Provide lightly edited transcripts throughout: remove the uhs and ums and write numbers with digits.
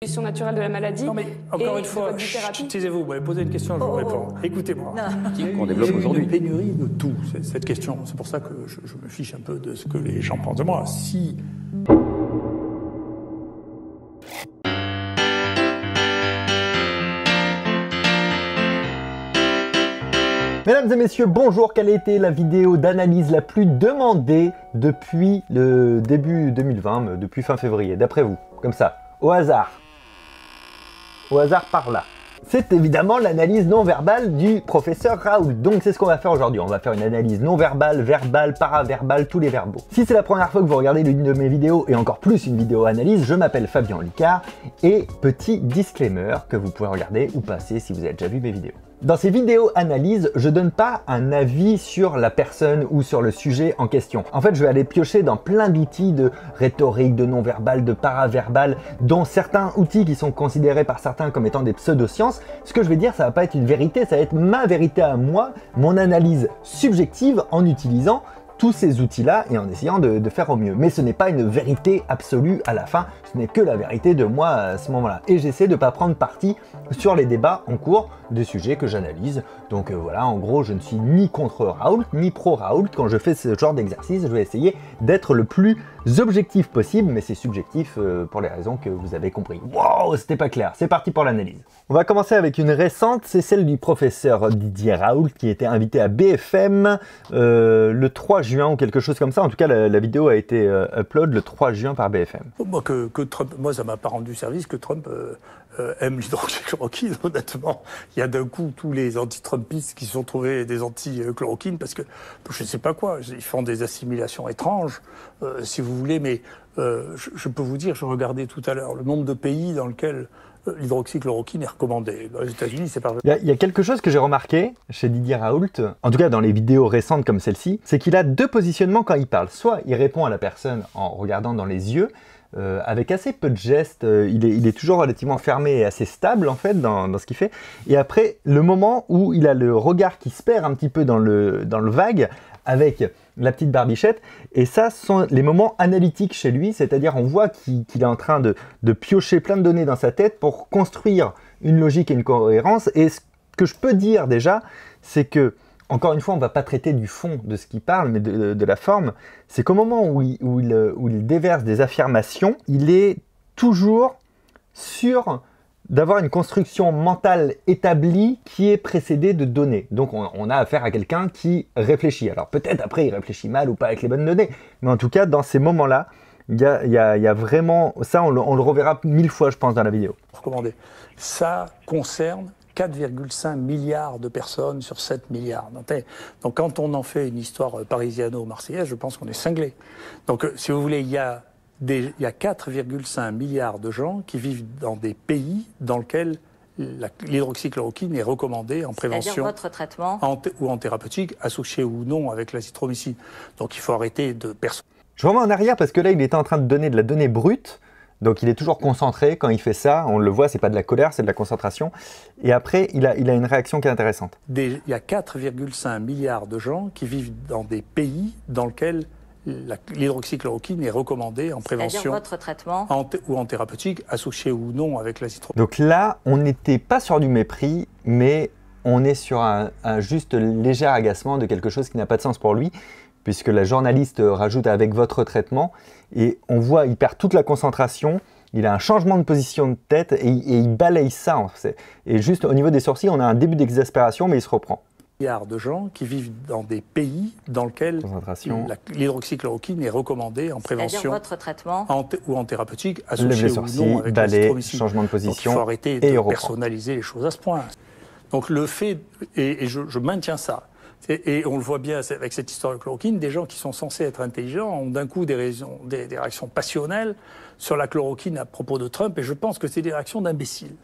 L'évolution naturelle de la maladie. Non mais encore une fois, taisez-vous, vous m'avez posé une question, je vous réponds. Écoutez-moi. Qu'on développe aujourd'hui. Une pénurie de tout, cette question. C'est pour ça que je me fiche un peu de ce que les gens pensent de moi. Si... Mesdames et messieurs, bonjour. Quelle a été la vidéo d'analyse la plus demandée depuis le début 2020, depuis fin février, d'après vous? Comme ça, au hasard. Au hasard par là. C'est évidemment l'analyse non verbale du professeur Raoult. Donc c'est ce qu'on va faire aujourd'hui. On va faire une analyse non verbale, verbale, paraverbale, tous les verbaux. Si c'est la première fois que vous regardez l'une de mes vidéos, et encore plus une vidéo analyse, je m'appelle Fabien Licard, et petit disclaimer que vous pouvez regarder ou passer si vous avez déjà vu mes vidéos. Dans ces vidéos analyses, je donne pas un avis sur la personne ou sur le sujet en question. En fait, je vais aller piocher dans plein d'outils de rhétorique, de non-verbal, de paraverbal, dont certains outils qui sont considérés par certains comme étant des pseudosciences. Ce que je vais dire, ça va pas être une vérité, ça va être ma vérité à moi, mon analyse subjective en utilisant tous ces outils-là et en essayant de faire au mieux. Mais ce n'est pas une vérité absolue à la fin, ce n'est que la vérité de moi à ce moment-là. Et j'essaie de ne pas prendre parti sur les débats en cours des sujets que j'analyse. Donc voilà, en gros, je ne suis ni contre Raoult, ni pro-Raoult. Quand je fais ce genre d'exercice, je vais essayer d'être le plus objectif possible, mais c'est subjectif pour les raisons que vous avez compris. Wow, c'était pas clair. C'est parti pour l'analyse. On va commencer avec une récente, c'est celle du professeur Didier Raoult qui était invité à BFM le 3 juin ou quelque chose comme ça. En tout cas, la vidéo a été upload le 3 juin par BFM. Moi, Trump, moi ça m'a pas rendu service que Trump aime l'hydroxychloroquine, honnêtement. Il y a d'un coup tous les anti-Trumpistes qui se sont trouvés des anti-chloroquine parce que je ne sais pas quoi, ils font des assimilations étranges, si vous voulez, mais je peux vous dire, je regardais tout à l'heure le nombre de pays dans lesquels l'hydroxychloroquine est recommandée. Dans les États-Unis, c'est pas vrai. Il y a quelque chose que j'ai remarqué chez Didier Raoult, en tout cas dans les vidéos récentes comme celle-ci, c'est qu'il a deux positionnements quand il parle. Soit il répond à la personne en regardant dans les yeux, avec assez peu de gestes, il est toujours relativement fermé et assez stable en fait dans ce qu'il fait. Et après, le moment où il a le regard qui se perd un petit peu dans le vague, avec la petite barbichette, et ça sont les moments analytiques chez lui, c'est-à-dire on voit qu'il est en train de piocher plein de données dans sa tête pour construire une logique et une cohérence. Et ce que je peux dire déjà, c'est que, encore une fois, on ne va pas traiter du fond de ce qu'il parle, mais de la forme. C'est qu'au moment où il déverse des affirmations, il est toujours sûr d'avoir une construction mentale établie qui est précédée de données. Donc on a affaire à quelqu'un qui réfléchit. Alors peut-être après il réfléchit mal ou pas avec les bonnes données, mais en tout cas dans ces moments-là, il y a vraiment... Ça on le reverra 1000 fois je pense dans la vidéo. Recommandé. Ça concerne 4,5 milliards de personnes sur 7 milliards. Donc quand on en fait une histoire parisiano-marseillaise, je pense qu'on est cinglé. Donc si vous voulez, il y a 4,5 milliards de gens qui vivent dans des pays dans lesquels l'hydroxychloroquine est recommandée en prévention. C'est-à-dire votre traitement ou en thérapeutique, associé ou non avec l'azithromycine. Donc il faut arrêter de... Je remets en arrière parce que là il était en train de donner de la donnée brute. Donc il est toujours concentré quand il fait ça, on le voit, c'est pas de la colère, c'est de la concentration. Et après, il a une réaction qui est intéressante. Il y a 4,5 milliards de gens qui vivent dans des pays dans lesquels l'hydroxychloroquine est recommandée en prévention. C'est-à-dire votre traitement ou en thérapeutique, associé ou non avec l'azithromycine. Donc là, on n'était pas sur du mépris, mais on est sur un juste léger agacement de quelque chose qui n'a pas de sens pour lui, puisque la journaliste rajoute avec votre traitement, et on voit, il perd toute la concentration, il a un changement de position de tête, et il balaye ça. Et juste au niveau des sourcils, on a un début d'exaspération, mais il se reprend. Milliards de gens qui vivent dans des pays dans lesquels l'hydroxychloroquine est recommandée en prévention. C'est-à-dire votre traitement ou en thérapeutique, associé ou non avec l'azithromycine. Changement de position. Donc il faut arrêter de personnaliser les choses à ce point. Donc le fait, et je maintiens ça, et on le voit bien avec cette histoire de chloroquine, des gens qui sont censés être intelligents ont d'un coup des réactions passionnelles sur la chloroquine à propos de Trump, et je pense que c'est des réactions d'imbéciles.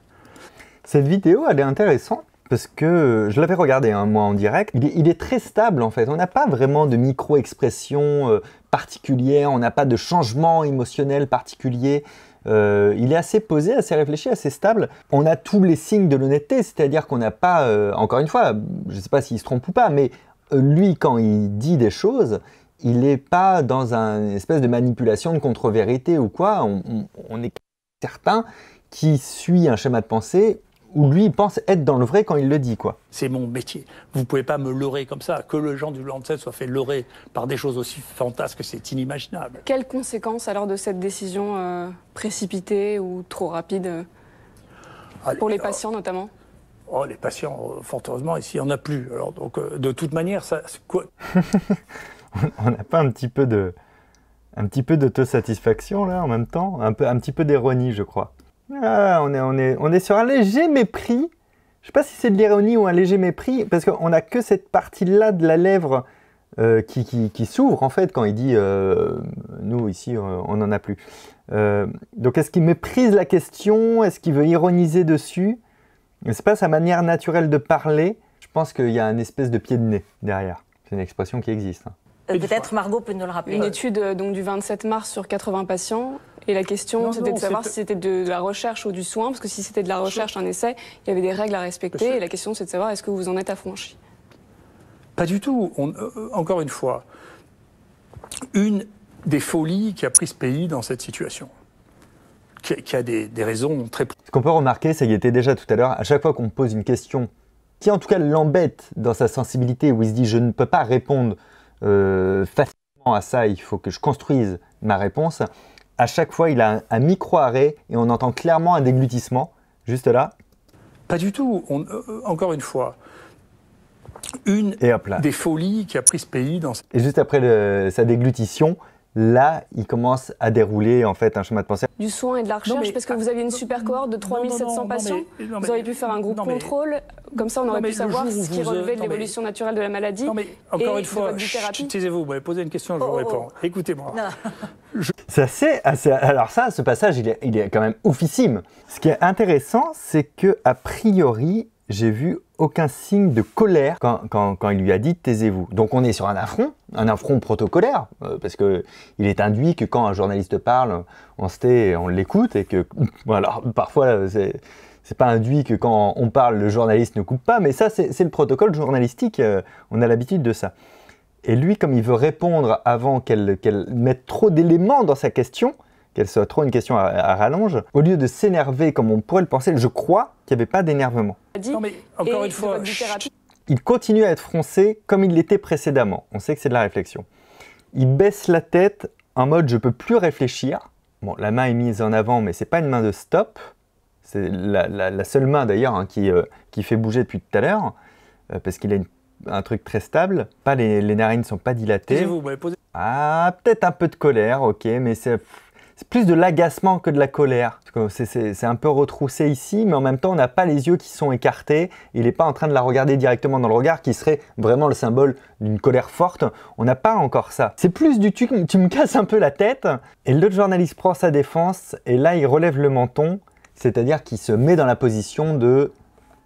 Cette vidéo, elle est intéressante parce que je l'avais regardé moi en direct. Il est très stable en fait, on n'a pas vraiment de micro-expression particulière, on n'a pas de changement émotionnel particulier. Il est assez posé, assez réfléchi, assez stable. On a tous les signes de l'honnêteté, c'est-à-dire qu'on n'a pas, encore une fois, je ne sais pas s'il se trompe ou pas, mais lui, quand il dit des choses, il n'est pas dans une espèce de manipulation de contre-vérité ou quoi. On est certain qui suit un schéma de pensée où lui il pense être dans le vrai quand il le dit, quoi. C'est mon métier. Vous ne pouvez pas me leurrer comme ça. Que le gens du Lancet soient fait leurrer par des choses aussi fantasques, c'est inimaginable. Quelles conséquences alors de cette décision précipitée ou trop rapide pour les patients notamment? Oh, les patients, fort heureusement, ici, il n'y en a plus. Alors, donc, de toute manière, ça, quoi? On n'a pas un petit peu d'autosatisfaction là en même temps, un petit peu d'ironie, je crois. Ah, on est sur un léger mépris. Je sais pas si c'est de l'ironie ou un léger mépris, parce qu'on n'a que cette partie-là de la lèvre qui s'ouvre en fait quand il dit nous ici on n'en a plus. Donc est-ce qu'il méprise la question? Est-ce qu'il veut ironiser dessus? C'est pas sa manière naturelle de parler. Je pense qu'il y a une espèce de pied de nez derrière. C'est une expression qui existe. Hein. Peut-être Margot peut nous le rappeler. Une étude donc, du 27 mars sur 80 patients. Et la question, c'était de savoir si c'était de la recherche ou du soin. Parce que si c'était de la recherche, un essai, il y avait des règles à respecter. Et la question, c'est de savoir est-ce que vous en êtes affranchi? Pas du tout. Encore une fois, une des folies qui a pris ce pays dans cette situation, qui a des raisons très... Ce qu'on peut remarquer, c'est qu'il était déjà tout à l'heure, à chaque fois qu'on pose une question qui en tout cas l'embête dans sa sensibilité, où il se dit je ne peux pas répondre facilement à ça, il faut que je construise ma réponse, à chaque fois il a un micro-arrêt et on entend clairement un déglutissement, juste là. Pas du tout. Encore une fois, une des folies qui a pris ce pays dans... Et juste après sa déglutition, là, il commence à dérouler en fait un schéma de pensée. Du soin et de la recherche, parce que vous aviez une super cohorte de 3700 patients. Vous auriez pu faire un groupe contrôle, comme ça on aurait pu savoir ce qui relevait de l'évolution naturelle de la maladie. Non mais encore une fois, taisez-vous, vous m'avez posé une question, je vous réponds. Écoutez-moi. C'est assez, alors ça, ce passage, il est quand même oufissime. Ce qui est intéressant, c'est que a priori, j'ai vu aucun signe de colère quand il lui a dit « taisez-vous ». Donc on est sur un affront protocolaire, parce qu'il est induit que quand un journaliste parle, on se tait et on l'écoute, et que, voilà, parfois c'est pas induit que quand on parle, le journaliste ne coupe pas, mais ça c'est le protocole journalistique, on a l'habitude de ça. Et lui, comme il veut répondre avant qu'elle mette trop d'éléments dans sa question, qu'elle soit trop une question à rallonge, au lieu de s'énerver comme on pourrait le penser, je crois qu'il n'y avait pas d'énervement. Non mais encore une fois, il continue à être froncé comme il l'était précédemment. On sait que c'est de la réflexion. Il baisse la tête en mode je peux plus réfléchir. Bon, la main est mise en avant, mais c'est pas une main de stop. C'est la seule main d'ailleurs hein, qui fait bouger depuis tout à l'heure, parce qu'il a un truc très stable. Pas les narines ne sont pas dilatées. Ah, peut-être un peu de colère, ok, mais c'est plus de l'agacement que de la colère. C'est un peu retroussé ici, mais en même temps, on n'a pas les yeux qui sont écartés. Il n'est pas en train de la regarder directement dans le regard, qui serait vraiment le symbole d'une colère forte. On n'a pas encore ça. C'est plus du tu me casses un peu la tête. Et l'autre journaliste prend sa défense, et là, il relève le menton, c'est-à-dire qu'il se met dans la position de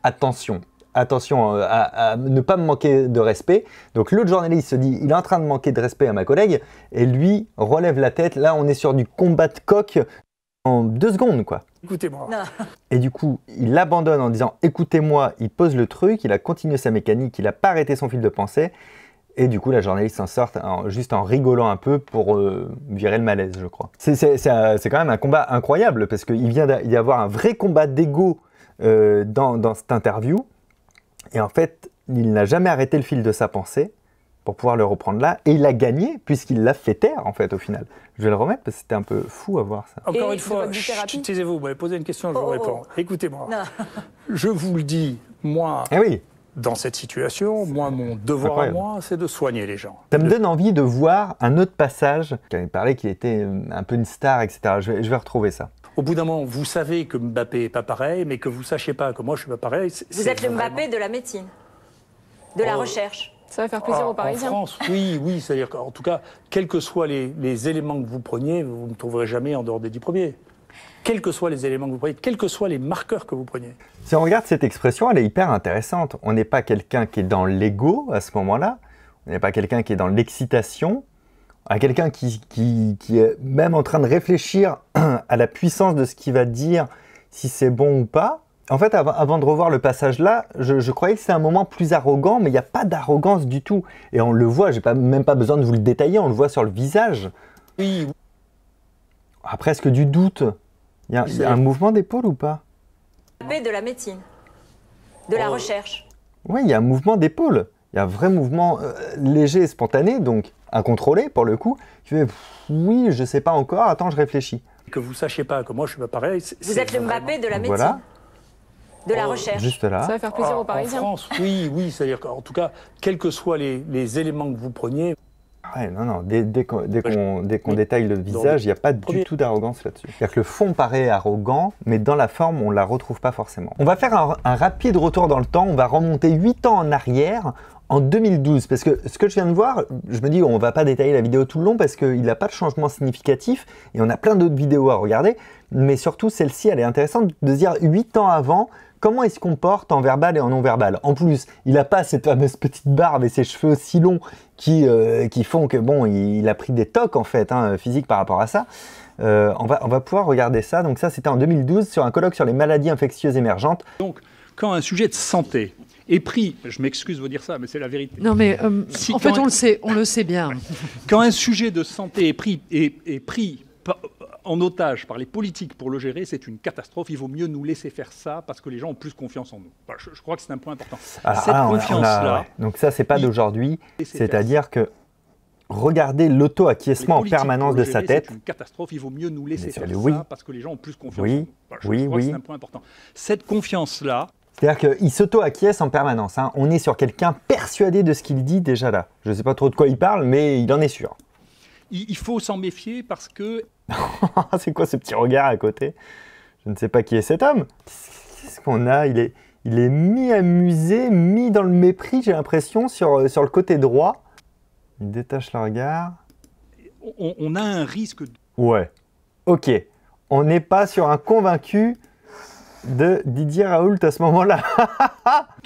attention. Attention à ne pas me manquer de respect. Donc l'autre journaliste se dit, il est en train de manquer de respect à ma collègue, et lui relève la tête. Là, on est sur du combat de coq en 2 secondes, quoi. Écoutez-moi. Et du coup, il abandonne en disant, écoutez-moi, il pose le truc, il a continué sa mécanique, il n'a pas arrêté son fil de pensée. Et du coup, la journaliste s'en sort juste en rigolant un peu pour virer le malaise, je crois. C'est quand même un combat incroyable, parce qu'il vient d'y avoir un vrai combat d'ego dans cette interview. Et en fait, il n'a jamais arrêté le fil de sa pensée pour pouvoir le reprendre là. Et il a gagné, puisqu'il l'a fait taire, en fait, au final. Je vais le remettre, parce que c'était un peu fou à voir ça. Encore une fois, taisez-vous, vous m'avez posé une question, je vous réponds. Écoutez-moi. Je vous le dis, moi, dans cette situation, moi, mon devoir à moi, c'est de soigner les gens. Ça me donne envie de voir un autre passage, qui avait parlé qu'il était un peu une star, etc. Je vais retrouver ça. Au bout d'un moment, vous savez que Mbappé n'est pas pareil, mais que vous ne sachiez pas que moi je ne suis pas pareil. Vous êtes le Mbappé de la médecine, de la recherche. Ça va faire plaisir aux Parisiens. En France, oui. C'est-à-dire qu'en tout cas, quels que soient les éléments que vous preniez, vous ne me trouverez jamais en dehors des 10 premiers. Quels que soient les éléments que vous preniez, quels que soient les marqueurs que vous preniez. Si on regarde cette expression, elle est hyper intéressante. On n'est pas quelqu'un qui est dans l'ego à ce moment-là. On n'est pas quelqu'un qui est dans l'excitation. À quelqu'un qui est même en train de réfléchir à la puissance de ce qu'il va dire, si c'est bon ou pas. En fait, avant de revoir le passage là, je croyais que c'était un moment plus arrogant, mais il n'y a pas d'arrogance du tout. Et on le voit, j'ai même pas besoin de vous le détailler, on le voit sur le visage. Oui. Ah, presque du doute. Il y a un mouvement d'épaule ou pas? De la médecine, de la recherche. Oui, il y a un mouvement d'épaule. Il y a un vrai mouvement léger et spontané, donc incontrôlé pour le coup. Tu fais, oui, je sais pas encore, attends, je réfléchis. Que vous sachiez pas que moi je suis pas pareil. Vous êtes le Mbappé de la médecine, Voilà. de la recherche. Juste là. Ça va faire plaisir aux Parisiens. En France, oui, c'est-à-dire qu'en tout cas, quels que soient les éléments que vous preniez. Ouais, non, dès qu'on détaille le visage, il n'y a pas du tout d'arrogance là-dessus. C'est-à-dire que le fond paraît arrogant, mais dans la forme, on ne la retrouve pas forcément. On va faire un rapide retour dans le temps, on va remonter 8 ans en arrière, en 2012, parce que ce que je viens de voir, je me dis on ne va pas détailler la vidéo tout le long parce qu'il n'a pas de changement significatif, et on a plein d'autres vidéos à regarder, mais surtout celle-ci, elle est intéressante de se dire 8 ans avant, comment il se comporte en verbal et en non-verbal. En plus, il n'a pas cette fameuse petite barbe et ses cheveux aussi longs qui font que bon, il a pris des tocs en fait, physiques par rapport à ça. On va pouvoir regarder ça. Donc ça, c'était en 2012 sur un colloque sur les maladies infectieuses émergentes. Donc, quand un sujet de santé est pris, je m'excuse de vous dire ça, mais c'est la vérité. Non mais en fait, on le sait bien. Quand un sujet de santé est pris en otage par les politiques pour le gérer, c'est une catastrophe. Il vaut mieux nous laisser faire ça parce que les gens ont plus confiance en nous. Voilà, je crois que c'est un point important. Cette confiance-là... Ouais. Donc ça, c'est pas d'aujourd'hui. C'est-à-dire que regardez l'auto-acquiescement en permanence de sa tête. C'est une catastrophe. Il vaut mieux nous laisser faire oui. ça parce que les gens ont plus confiance en nous. Voilà, je crois que c'est un point important. Cette confiance-là... C'est-à-dire qu'il s'auto-acquiesce en permanence. On est sur quelqu'un persuadé de ce qu'il dit déjà là. Je ne sais pas trop de quoi il parle, mais il en est sûr. Il faut s'en méfier parce que... C'est quoi ce petit regard à côté? Je ne sais pas qui est cet homme. Qu'est-ce qu'on a? Il est mi-amusé, mi dans le mépris, j'ai l'impression, sur le côté droit. Il détache le regard. On a un risque... Ouais. Ok. On n'est pas sur un convaincu de Didier Raoult à ce moment-là.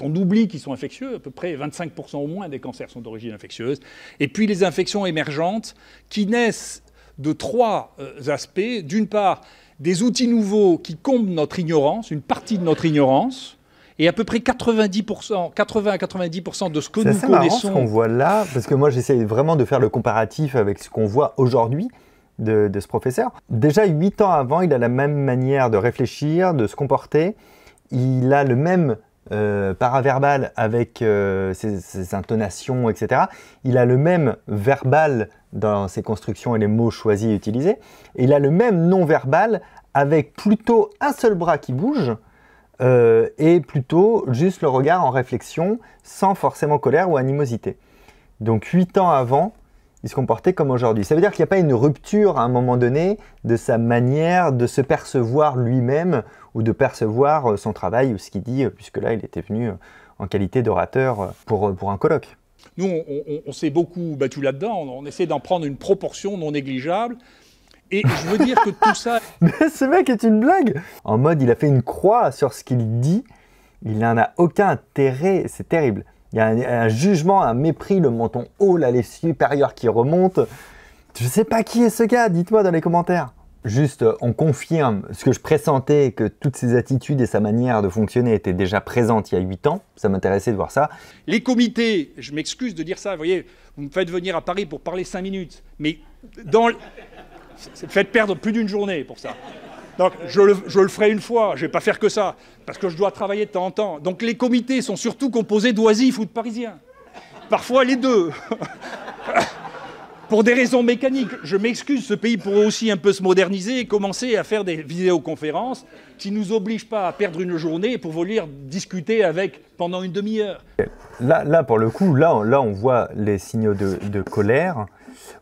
On oublie qu'ils sont infectieux, à peu près 25% au moins des cancers sont d'origine infectieuse. Et puis les infections émergentes qui naissent de trois aspects. D'une part, des outils nouveaux qui comblent notre ignorance, une partie de notre ignorance, et à peu près 80 à 90% de ce que nous connaissons... C'est marrant ce qu'on voit là, parce que moi j'essaie vraiment de faire le comparatif avec ce qu'on voit aujourd'hui de ce professeur. Déjà 8 ans avant, il a la même manière de réfléchir, de se comporter, il a le même paraverbal avec ses intonations, etc. Il a le même verbal dans ses constructions et les mots choisis et utilisés. Et il a le même non-verbal avec plutôt un seul bras qui bouge et plutôt juste le regard en réflexion sans forcément colère ou animosité. Donc 8 ans avant, il se comportait comme aujourd'hui. Ça veut dire qu'il n'y a pas une rupture à un moment donné de sa manière de se percevoir lui-même ou de percevoir son travail ou ce qu'il dit, puisque là, il était venu en qualité d'orateur pour un colloque. Nous, on s'est beaucoup battu là-dedans, on essaie d'en prendre une proportion non négligeable. Et je veux dire que tout ça... Mais ce mec est une blague! En mode, il a fait une croix sur ce qu'il dit, il n'en a aucun intérêt, c'est terrible. Il y a un jugement, un mépris, le menton haut, là, les supérieurs qui remontent. Je ne sais pas qui est ce gars, dites-moi dans les commentaires. Juste, on confirme ce que je pressentais, que toutes ses attitudes et sa manière de fonctionner étaient déjà présentes il y a 8 ans. Ça m'intéressait de voir ça. Les comités, je m'excuse de dire ça, vous voyez, vous me faites venir à Paris pour parler 5 minutes, mais faites perdre plus d'une journée pour ça. Donc je le ferai une fois, je ne vais pas faire que ça, parce que je dois travailler de temps en temps. Donc les comités sont surtout composés d'oisifs ou de Parisiens. Parfois les deux. Pour des raisons mécaniques. Je m'excuse, ce pays pourrait aussi un peu se moderniser et commencer à faire des vidéoconférences qui ne nous obligent pas à perdre une journée pour venir discuter avec pendant une demi-heure. Là, pour le coup, là on voit les signaux de colère.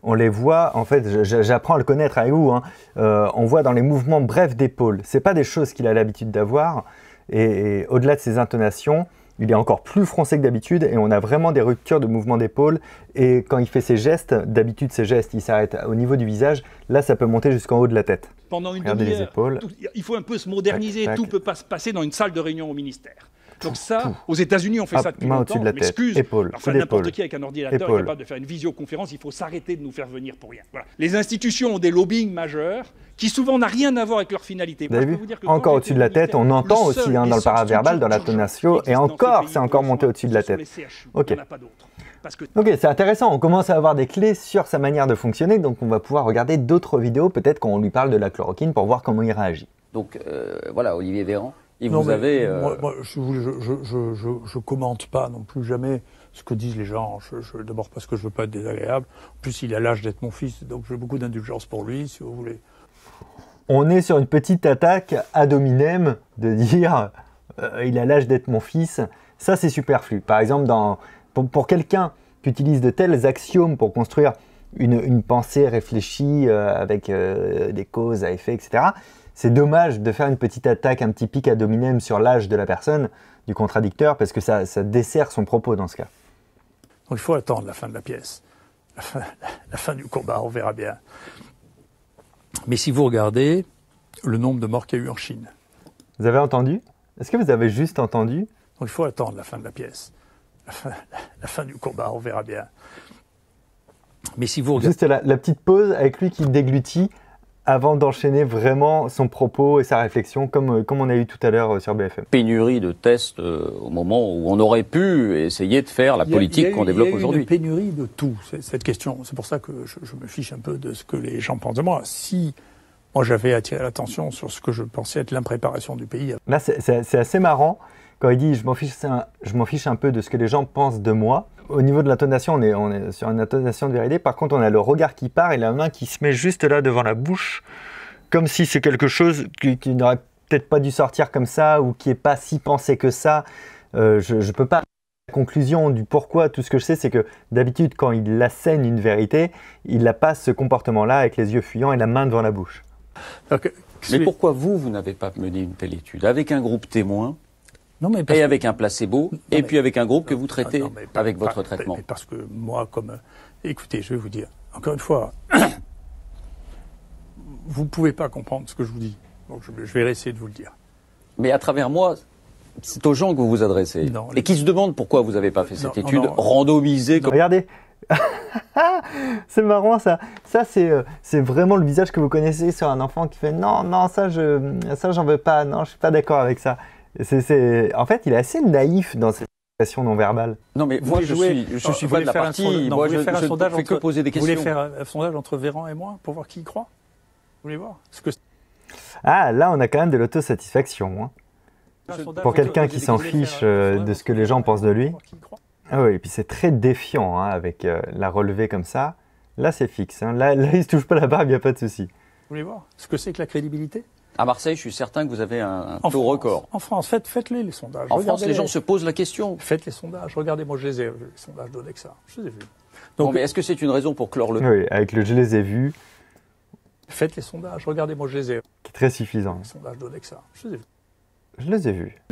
On les voit, en fait, j'apprends à le connaître avec vous, on voit dans les mouvements brefs d'épaule. Ce n'est pas des choses qu'il a l'habitude d'avoir. Et au-delà de ses intonations, il est encore plus froncé que d'habitude et on a vraiment des ruptures de mouvement d'épaule. Et quand il fait ses gestes, d'habitude ses gestes, il s'arrête au niveau du visage. Là, ça peut monter jusqu'en haut de la tête. Pendant une demi-heure, il faut un peu se moderniser. Tout ne peut pas se passer dans une salle de réunion au ministère. Donc ça, aux États-Unis, on fait ça depuis longtemps. Je m'excuse. Enfin, n'importe qui avec un ordinateur est capable de faire une visioconférence. Il faut s'arrêter de nous faire venir pour rien. Voilà. Les institutions ont des lobbying majeurs qui souvent n'ont rien à voir avec leur finalité. Vous avez vu ? Encore au-dessus de la tête, on entend aussi dans le paraverbal, dans l'intonation, et encore, c'est encore monté au-dessus de la tête. Ok. Ok, c'est intéressant. On commence à avoir des clés sur sa manière de fonctionner, donc on va pouvoir regarder d'autres vidéos, peut-être quand on lui parle de la chloroquine pour voir comment il réagit. Donc voilà, Olivier Véran, moi, je commente pas non plus jamais ce que disent les gens. D'abord parce que je veux pas être désagréable. En plus, il a l'âge d'être mon fils, donc j'ai beaucoup d'indulgence pour lui, si vous voulez. On est sur une petite attaque ad hominem de dire il a l'âge d'être mon fils. Ça, c'est superflu. Par exemple, pour quelqu'un qui utilise de tels axiomes pour construire une pensée réfléchie avec des causes à effet, etc., c'est dommage de faire une petite attaque, un petit pic ad hominem sur l'âge de la personne, du contradicteur, parce que ça dessert son propos dans ce cas. Donc il faut attendre la fin de la pièce. La fin du combat, on verra bien. Mais si vous regardez le nombre de morts qu'il y a eu en Chine. Vous avez entendu? Est-ce que vous avez juste entendu? Donc il faut attendre la fin de la pièce. La fin du combat, on verra bien. Mais si vous regardez... Juste la petite pause avec lui qui déglutit avant d'enchaîner vraiment son propos et sa réflexion, comme on a eu tout à l'heure sur BFM. Pénurie de tests au moment où on aurait pu essayer de faire la politique qu'on développe aujourd'hui. Il y a une pénurie de tout, cette question. C'est pour ça que je me fiche un peu de ce que les gens pensent de moi. Si moi j'avais attiré l'attention sur ce que je pensais être l'impréparation du pays... Là, c'est assez marrant. Quand il dit « je m'en fiche un peu de ce que les gens pensent de moi », au niveau de l'intonation, on est sur une intonation de vérité. Par contre, on a le regard qui part et la main qui se met juste là devant la bouche, comme si c'est quelque chose qui n'aurait peut-être pas dû sortir comme ça ou qui n'est pas si pensé que ça. Je ne peux pas... La conclusion du pourquoi, tout ce que je sais, c'est que d'habitude, quand il assène une vérité, il n'a pas ce comportement-là avec les yeux fuyants et la main devant la bouche. Mais pourquoi vous n'avez pas mené une telle étude avec un groupe témoin? Non, mais et avec un placebo, puis avec un groupe que vous traitez avec votre traitement. Mais parce que moi, écoutez, je vais vous dire, encore une fois, vous ne pouvez pas comprendre ce que je vous dis. Donc je vais essayer de vous le dire. Mais à travers moi, c'est aux gens que vous vous adressez. Non, et qui se demandent pourquoi vous n'avez pas fait cette étude randomisée. Regardez. C'est marrant ça. Ça c'est vraiment le visage que vous connaissez sur un enfant qui fait non, ça j'en veux pas, non, je suis pas d'accord avec ça. En fait, il est assez naïf dans cette expression non verbale. Non, mais moi, je suis pas de la partie. Moi, je ne fais que poser des questions. Vous voulez faire un sondage entre Véran et moi pour voir qui y croit? Vous voulez voir? Ah, là, on a quand même de l'autosatisfaction. Hein. Pour quelqu'un qui s'en fiche de ce que les gens pensent de lui. Ah oui, et puis c'est très défiant hein, avec la relevée comme ça. Là, c'est fixe. Hein. Là, il ne se touche pas la barbe, il n'y a pas de souci. Vous voulez voir ce que c'est que la crédibilité? À Marseille, je suis certain que vous avez un taux record. En France, faites-les sondages. En France, les gens se posent la question. Faites les sondages. Regardez, moi je les ai vus. Les sondages donnaient que ça. Je les ai vus. Donc, bon, mais est-ce que c'est une raison pour clore le... Oui, avec le je les ai vus. Faites les sondages. Regardez, moi je les ai vus. Qui est très suffisant. Les sondages donnaient que ça. Je les ai vus. Je les ai vus.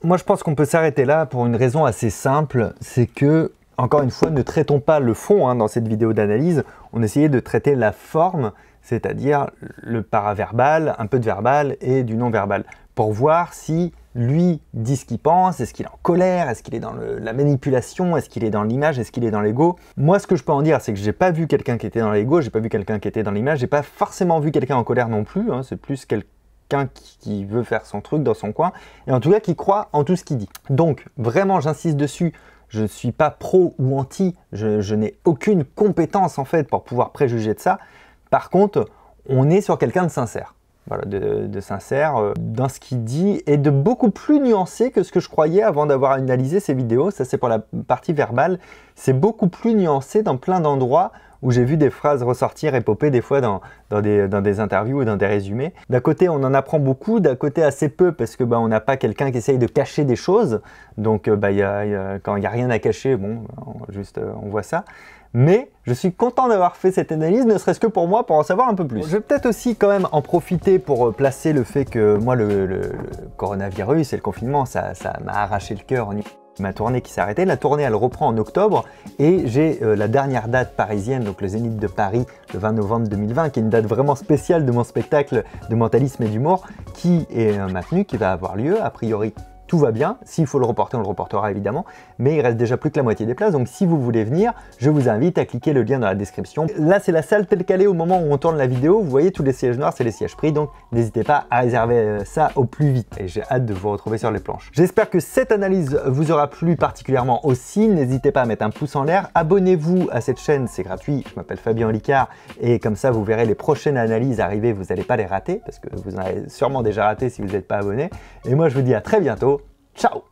Moi, je pense qu'on peut s'arrêter là pour une raison assez simple. C'est que, encore une fois, ne traitons pas le fond hein, dans cette vidéo d'analyse. On essayait de traiter la forme, c'est-à-dire le paraverbal, un peu de verbal et du non-verbal, pour voir si lui dit ce qu'il pense, est-ce qu'il est en colère, est-ce qu'il est dans la manipulation, est-ce qu'il est dans l'image, est-ce qu'il est dans l'ego. Moi, ce que je peux en dire, c'est que j'ai pas vu quelqu'un qui était dans l'ego, j'ai pas vu quelqu'un qui était dans l'image, j'ai pas forcément vu quelqu'un en colère non plus, hein, c'est plus quelqu'un qui veut faire son truc dans son coin, et en tout cas qui croit en tout ce qu'il dit. Donc, vraiment, j'insiste dessus, je ne suis pas pro ou anti, je n'ai aucune compétence en fait pour pouvoir préjuger de ça. Par contre, on est sur quelqu'un de sincère, voilà, de sincère dans ce qu'il dit et de beaucoup plus nuancé que ce que je croyais avant d'avoir analysé ces vidéos. Ça, c'est pour la partie verbale. C'est beaucoup plus nuancé dans plein d'endroits où j'ai vu des phrases ressortir et popper des fois dans des interviews ou dans des résumés. D'un côté, on en apprend beaucoup, d'un côté assez peu parce que on n'a pas quelqu'un qui essaye de cacher des choses. Donc, quand il n'y a rien à cacher, bon, on voit ça. Mais je suis content d'avoir fait cette analyse, ne serait-ce que pour moi, pour en savoir un peu plus. Je vais peut-être aussi quand même en profiter pour placer le fait que moi, le coronavirus et le confinement, ça m'a arraché le cœur. Ma tournée qui s'est arrêtée, la tournée elle reprend en octobre et j'ai la dernière date parisienne, donc le Zénith de Paris, le 20 novembre 2020, qui est une date vraiment spéciale de mon spectacle de mentalisme et d'humour, qui est maintenue, qui va avoir lieu a priori tout va bien. S'il faut le reporter, on le reportera évidemment, mais il reste déjà plus que la moitié des places. Donc si vous voulez venir, je vous invite à cliquer le lien dans la description. Là, c'est la salle telle qu'elle est au moment où on tourne la vidéo. Vous voyez tous les sièges noirs, c'est les sièges pris, donc n'hésitez pas à réserver ça au plus vite. Et j'ai hâte de vous retrouver sur les planches. J'espère que cette analyse vous aura plu particulièrement aussi. N'hésitez pas à mettre un pouce en l'air. Abonnez-vous à cette chaîne, c'est gratuit. Je m'appelle Fabien Olicard et comme ça, vous verrez les prochaines analyses arriver. Vous n'allez pas les rater parce que vous en avez sûrement déjà raté si vous n'êtes pas abonné. Et moi, je vous dis à très bientôt. Ciao!